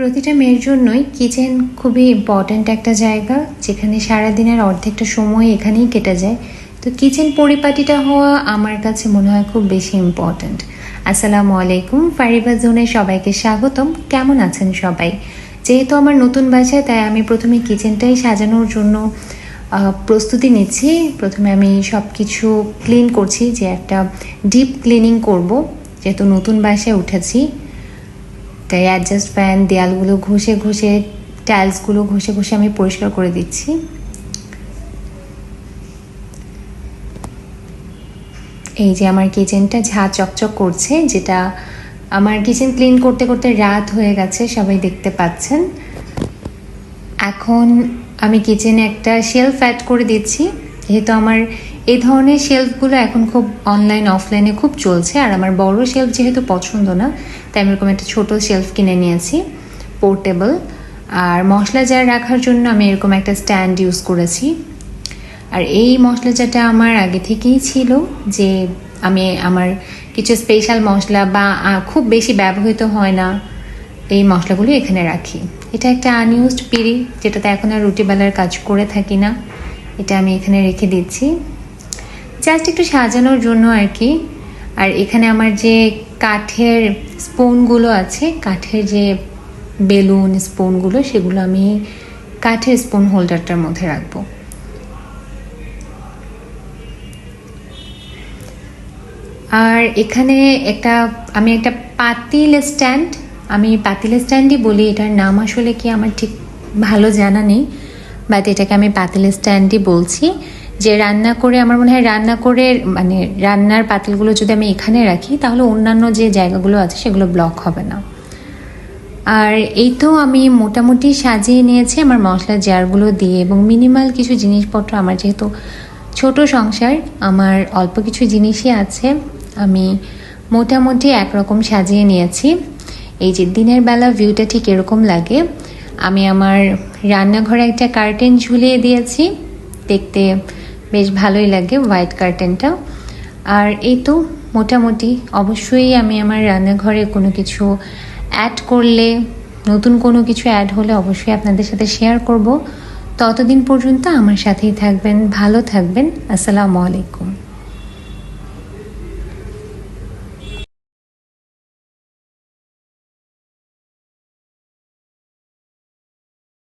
প্রতিটা মেয়ের জন্যই কিচেন খুবই ইম্পর্ট্যান্ট একটা জায়গা, যেখানে সারাদিনের অর্ধেকটা সময় এখানেই কেটে যায়। তো কিচেন পরিপাটিটা হওয়া আমার কাছে মনে হয় খুব বেশি ইম্পর্ট্যান্ট। আসসালামু আলাইকুম, ফারিবা জোনে সবাইকে স্বাগতম। কেমন আছেন সবাই? যেহেতু আমার নতুন বাসায়, তাই আমি প্রথমে কিচেনটাই সাজানোর জন্য প্রস্তুতি নিচ্ছি। প্রথমে আমি সব কিছু ক্লিন করছি, যে একটা ডিপ ক্লিনিং করব, যেহেতু নতুন বাসায় উঠেছি। তাই অ্যাডজাস্ট ফ্যান, দেয়ালগুলো ঘষে ঘষে, টাইলসগুলো ঘষে ঘষে আমি পরিষ্কার করে দিচ্ছি। এই যে আমার কিচেনটা ঝাঁ চকচক করছে, যেটা আমার কিচেন ক্লিন করতে করতে রাত হয়ে গেছে, সবাই দেখতে পাচ্ছেন। এখন আমি কিচেনে একটা শেলফ অ্যাড করে দিচ্ছি, যেহেতু আমার এই ধরনের শেলফগুলো এখন খুব অনলাইন অফলাইনে খুব চলছে। আর আমার বড় শেলফ যেহেতু পছন্দ না, তাই আমি এরকম একটা ছোটো শেলফ কিনে নিয়েছি, পোর্টেবল। আর মশলা জার রাখার জন্য আমি এরকম একটা স্ট্যান্ড ইউজ করেছি। আর এই মশলা জারটা আমার আগে থেকেই ছিল, যে আমি আমার কিছু স্পেশাল মশলা বা খুব বেশি ব্যবহৃত হয় না এই মশলাগুলো এখানে রাখি। এটা একটা আনইউজড পিঁড়ি, যেটাতে এখন আর রুটি বেলার কাজ করে থাকি না। এটা আমি এখানে রেখে দিচ্ছি জাস্ট একটু সাজানোর জন্য আর কি। আর এখানে আমার যে কাঠের স্পুনগুলো আছে, কাঠের যে বেলুন স্পুনগুলো, সেগুলো আমি কাঠের স্পুন হোল্ডারটার মধ্যে রাখবো। আর এখানে আমি একটা পাতিল স্ট্যান্ড, আমি পাতিল স্ট্যান্ডই বলি, এটার নাম আসলে কি আমার ঠিক ভালো জানা নেই, বাট এটাকে আমি পাতিল স্ট্যান্ডই বলছি। যে রান্না করে, আমার মনে হয় রান্না করে মানে রান্নার পাতিলগুলো যদি আমি এখানে রাখি, তাহলে অন্যান্য যে জায়গাগুলো আছে সেগুলো ব্লক হবে না। আর এই তো আমি মোটামুটি সাজিয়ে নিয়েছি আমার মশলা জারগুলো দিয়ে, এবং মিনিমাল কিছু জিনিসপত্র, আমার যেহেতু ছোট সংসার, আমার অল্প কিছু জিনিসই আছে, আমি মোটামুটি একরকম সাজিয়ে নিয়েছি। এই যে দিনের বেলা ভিউটা ঠিক এরকম লাগে। আমি আমার রান্নাঘরে একটা কার্টেন ঝুলিয়ে দিয়েছি, দেখতে বেশ ভালোই লাগে হোয়াইট কার্টেনটা। আর এই তো মোটামুটি, অবশ্যই আমি আমার রান্নাঘরে কোনো কিছু অ্যাড করলে, নতুন কোনো কিছু অ্যাড হলে অবশ্যই আপনাদের সাথে শেয়ার করব। ততদিন পর্যন্ত আমার সাথেই থাকবেন, ভালো থাকবেন। আসসালামু আলাইকুম।